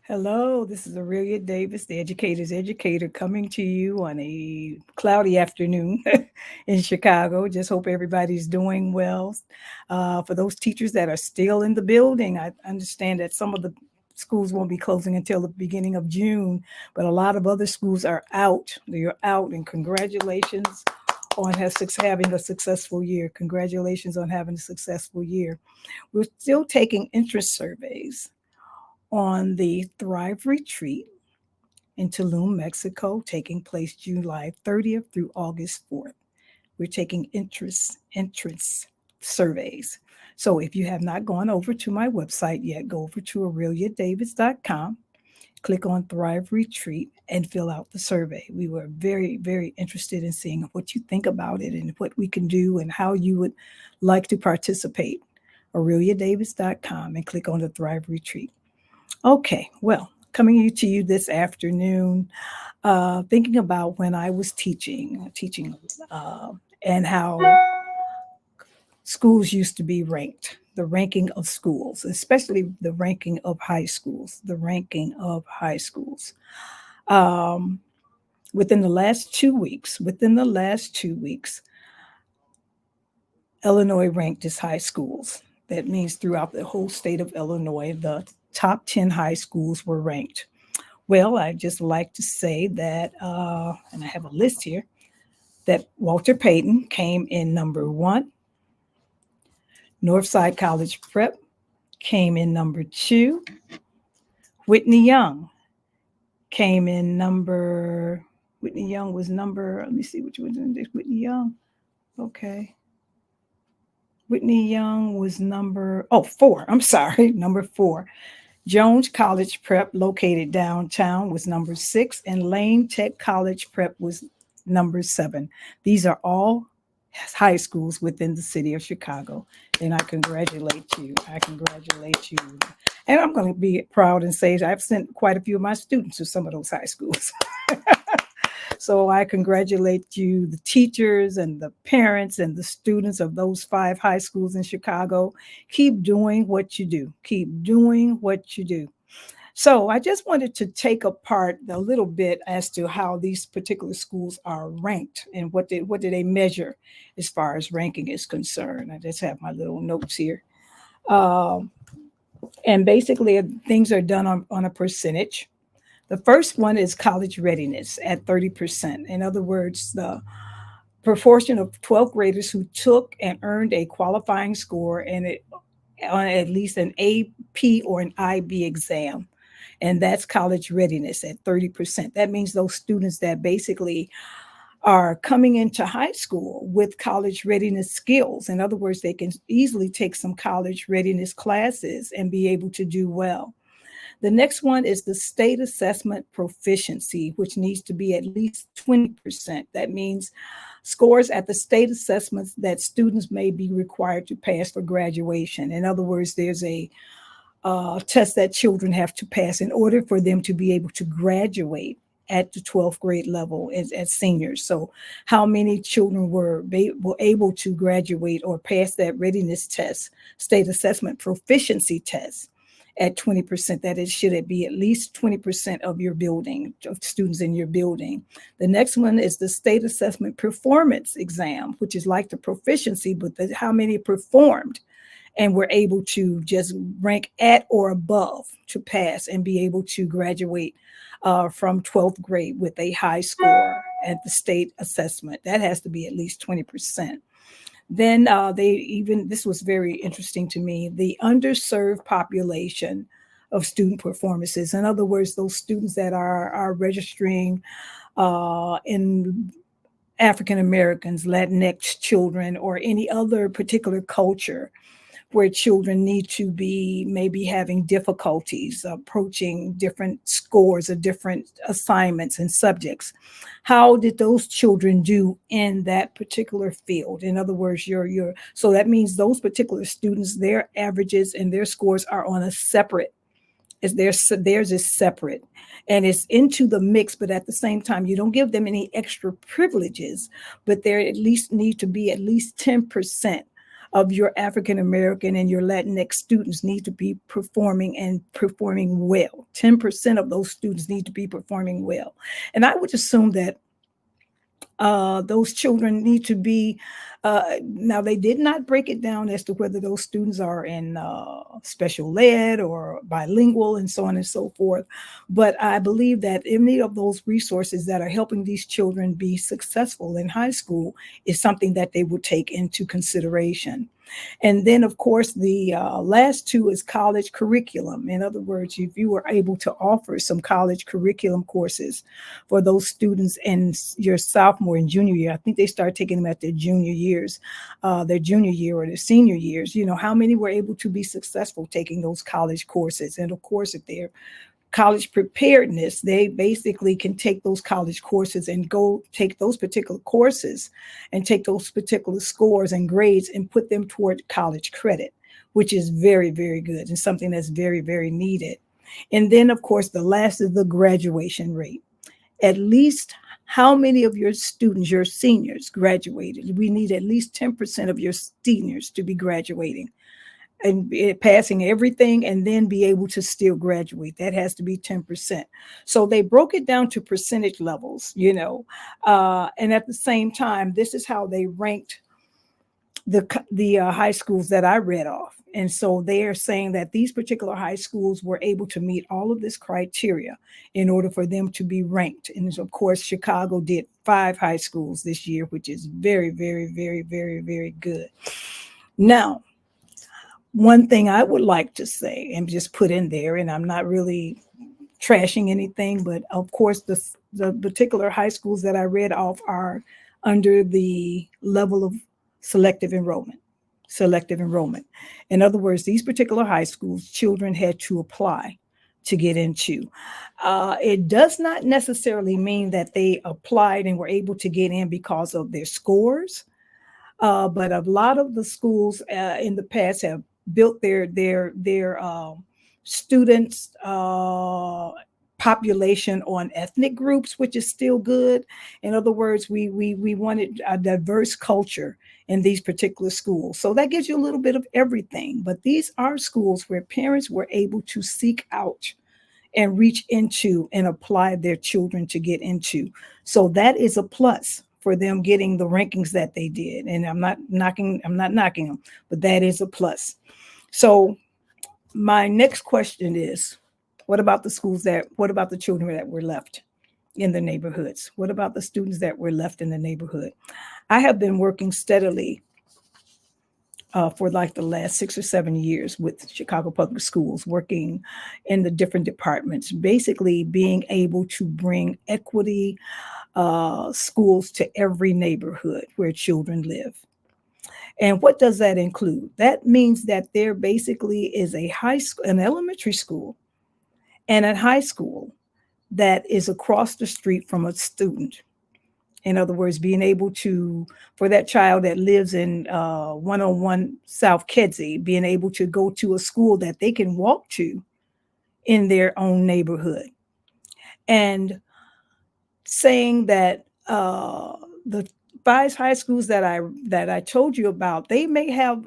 Hello, this is Aurelia Davis, the educator's educator, coming to you on a cloudy afternoon in Chicago. Just hope everybody's doing well. For those teachers that are still in the building, I understand that some of the schools won't be closing until the beginning of June, but a lot of other schools are out. They're out, and congratulations on having a successful year. Congratulations on having a successful year. We're still taking interest surveys on the Thrive Retreat in Tulum, Mexico, taking place July 30th through August 4th. We're taking entrance surveys. So if you have not gone over to my website yet, go over to aureliadavis.com, click on Thrive Retreat, and fill out the survey. We were very, very interested in seeing what you think about it and what we can do and how you would like to participate. aureliadavis.com and click on the Thrive Retreat. Okay, well, coming to you this afternoon, thinking about when I was teaching, and how schools used to be ranked, the ranking of schools, especially the ranking of high schools, the ranking of high schools. Um, within the last 2 weeks, Illinois ranked its high schools. That means throughout the whole state of Illinois, the top 10 high schools were ranked. Well, I just like to say that, and I have a list here, that Walter Payton came in number one. Northside College Prep came in number two. Whitney Young came in number, Whitney Young was number, let me see which one is this, Whitney Young. Okay. Whitney Young was four. I'm sorry, number four. Jones College Prep, located downtown, was number six, and Lane Tech College Prep was number seven. These are all high schools within the city of Chicago, and I congratulate you. I congratulate you. And I'm going to be proud and say I've sent quite a few of my students to some of those high schools. So I congratulate you, the teachers and the parents and the students of those five high schools in Chicago. Keep doing what you do. Keep doing what you do. So I just wanted to take apart a little bit as to how these particular schools are ranked and what do they measure as far as ranking is concerned. I just have my little notes here. Um, and basically, things are done on a percentage. The first one is college readiness at 30%. In other words, the proportion of 12th graders who took and earned a qualifying score on at least an AP or an IB exam. And that's college readiness at 30%. That means those students that basically are coming into high school with college readiness skills. In other words, they can easily take some college readiness classes and be able to do well. The next one is the state assessment proficiency, which needs to be at least 20%. That means scores at the state assessments that students may be required to pass for graduation. In other words, there's a test that children have to pass in order for them to be able to graduate at the 12th grade level as seniors. So how many children were able to graduate or pass that readiness test, state assessment proficiency test at 20%? That it should it be at least 20% of your building, of students in your building. The next one is the state assessment performance exam, which is like the proficiency, but how many performed and were able to just rank at or above to pass and be able to graduate from 12th grade with a high score at the state assessment. That has to be at least 20%. Then this was very interesting to me, the underserved population of student performances. In other words, those students that are registering in African Americans, Latinx children, or any other particular culture where children need to be maybe having difficulties approaching different scores or different assignments and subjects. How did those children do in that particular field? In other words, so that means those particular students, their averages and their scores are on a separate, is theirs is separate and it's into the mix, but at the same time you don't give them any extra privileges, but there at least need to be at least 10% of your African American and your Latinx students need to be performing and performing well. 10% of those students need to be performing well. And I would assume that those children need to be, now they did not break it down as to whether those students are in special ed or bilingual and so on and so forth. But I believe that any of those resources that are helping these children be successful in high school is something that they would take into consideration. And then, of course, the last two is college curriculum. In other words, if you were able to offer some college curriculum courses for those students in your sophomore and junior year, I think they start taking them at their junior years, their junior year or their senior years, you know, how many were able to be successful taking those college courses? And of course, if they're college preparedness, they basically can take those college courses and go take those particular courses and take those particular scores and grades and put them toward college credit, which is very, very good and something that's very, very needed. And then, of course, the last is the graduation rate. At least how many of your students, your seniors, graduated? We need at least 10% of your seniors to be graduating and passing everything and then be able to still graduate. That has to be 10%. So they broke it down to percentage levels, you know, and at the same time, this is how they ranked the high schools that I read off. And so they are saying that these particular high schools were able to meet all of this criteria in order for them to be ranked. And of course, Chicago did 5 high schools this year, which is very, very, very, very, very good. Now, one thing I would like to say and just put in there, and I'm not really trashing anything, but of course, the particular high schools that I read off are under the level of selective enrollment. Selective enrollment. In other words, these particular high schools, children had to apply to get into. It does not necessarily mean that they applied and were able to get in because of their scores, but a lot of the schools in the past have built their students population on ethnic groups, which is still good. In other words, we wanted a diverse culture in these particular schools. So that gives you a little bit of everything. But these are schools where parents were able to seek out and reach into and apply their children to get into. So that is a plus for them getting the rankings that they did. And I'm not knocking them, but that is a plus. So my next question is, what about the children that were left in the neighborhoods? What about the students that were left in the neighborhood? I have been working steadily for like the last 6 or 7 years with Chicago Public Schools, working in the different departments, basically being able to bring equity schools to every neighborhood where children live. And what does that include? That means that there basically is a high school, an elementary school, and a high school that is across the street from a student. In other words, being able to, for that child that lives in 101 South Kedzie, being able to go to a school that they can walk to in their own neighborhood. And saying that the 5 high schools that I told you about, they may have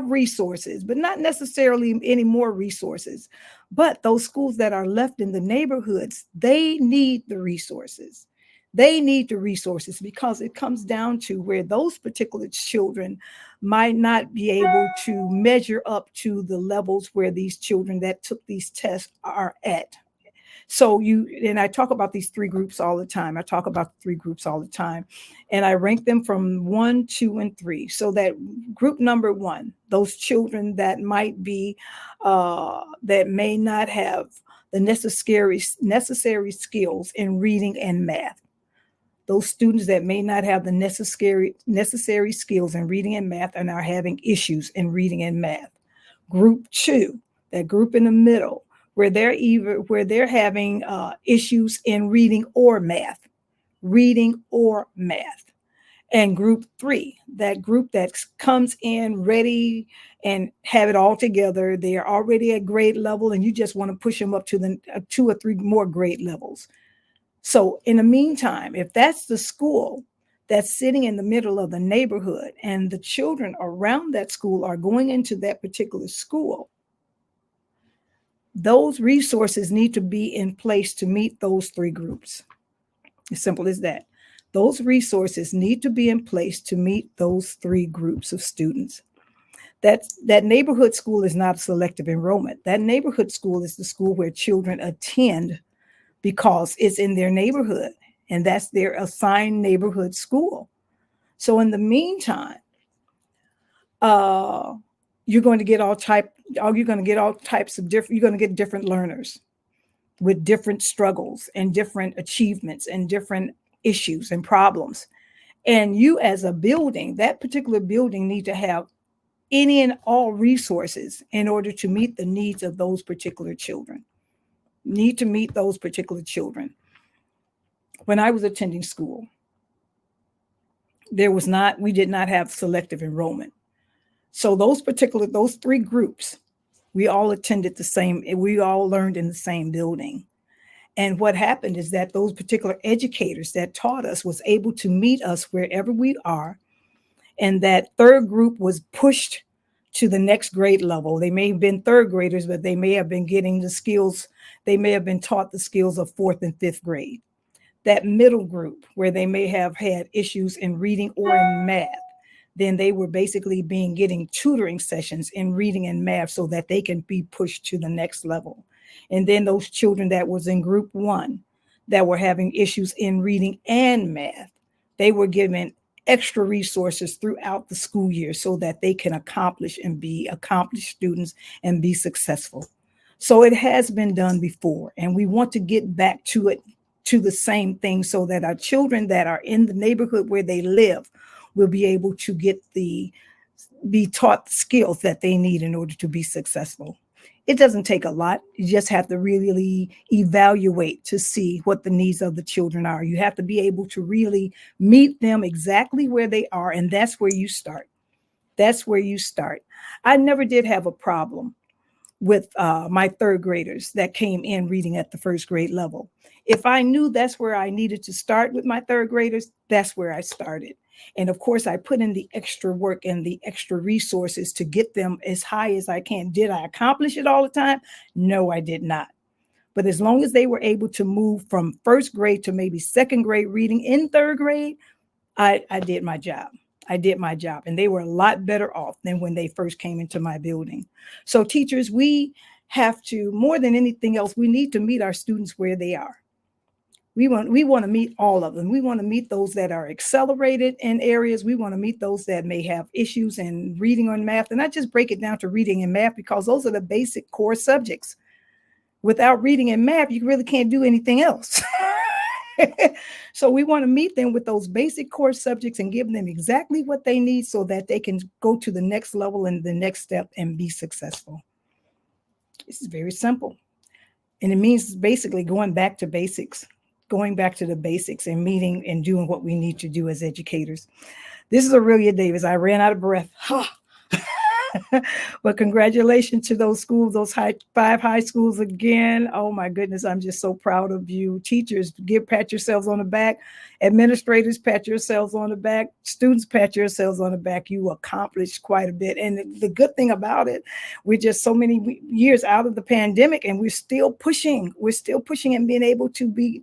resources, but not necessarily any more resources. But those schools that are left in the neighborhoods, they need the resources. They need the resources because it comes down to where those particular children might not be able to measure up to the levels where these children that took these tests are at. So and I talk about these 3 groups all the time. And I rank them from 1, 2, and 3. So that group number 1, those children that might be, that may not have the necessary skills in reading and math. Those students that may not have the necessary skills in reading and math and are having issues in reading and math. Group 2, that group in the middle, where they're having issues in reading or math. And group 3, that group that comes in ready and have it all together. They are already at grade level and you just want to push them up to the 2 or 3 more grade levels. So in the meantime, if that's the school that's sitting in the middle of the neighborhood, and the children around that school are going into that particular school, those resources need to be in place to meet those three groups. As simple as that. Those resources need to be in place to meet those three groups of students. That neighborhood school is not selective enrollment. That neighborhood school is the school where children attend because it's in their neighborhood, and that's their assigned neighborhood school. So in the meantime, you're going to get all types of different, you're going to get different learners with different struggles and different achievements and different issues and problems. And you as a building, that particular building, need to have any and all resources in order to meet the needs of those particular children. Need to meet those particular children. When I was attending school, we did not have selective enrollment. So those three groups, we all attended we all learned in the same building. And what happened is that those particular educators that taught us was able to meet us wherever we are. And that third group was pushed to the next grade level. They may have been third graders, but they may have been getting the skills. They may have been taught the skills of fourth and fifth grade. That middle group, where they may have had issues in reading or in math, then they were basically getting tutoring sessions in reading and math so that they can be pushed to the next level. And then those children that was in group one that were having issues in reading and math, they were given extra resources throughout the school year so that they can accomplish and be accomplished students and be successful. So it has been done before, and we want to get back to it, to the same thing, so that our children that are in the neighborhood where they live will be able to be taught the skills that they need in order to be successful. It doesn't take a lot. You just have to really evaluate to see what the needs of the children are. You have to be able to really meet them exactly where they are, and that's where you start. That's where you start. I never did have a problem with my third graders that came in reading at the first grade level. If I knew that's where I needed to start with my third graders, that's where I started. And of course, I put in the extra work and the extra resources to get them as high as I can. Did I accomplish it all the time? No, I did not. But as long as they were able to move from first grade to maybe second grade reading in third grade, I did my job. I did my job, and they were a lot better off than when they first came into my building. So teachers, we have to, more than anything else, we need to meet our students where they are. We want to meet all of them. We want to meet those that are accelerated in areas. We want to meet those that may have issues in reading or math, and not just break it down to reading and math, because those are the basic core subjects. Without reading and math, you really can't do anything else. So we want to meet them with those basic core subjects and give them exactly what they need so that they can go to the next level and the next step and be successful. This is very simple. And it means basically going back to basics, going back to the basics and meeting and doing what we need to do as educators. This is Aurelia Davis. I ran out of breath. But congratulations to those schools, those 5 high schools again. Oh my goodness, I'm just so proud of you. Teachers, pat yourselves on the back. Administrators, pat yourselves on the back. Students, pat yourselves on the back. You accomplished quite a bit. And the good thing about it, we're just so many years out of the pandemic, and we're still pushing. We're still pushing and being able to be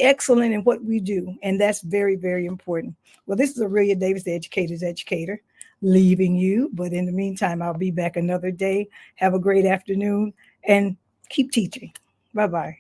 excellent in what we do. And that's very, very important. Well, this is Aurelia Davis, the educator's educator, leaving you. But in the meantime, I'll be back another day. Have a great afternoon and keep teaching. Bye-bye.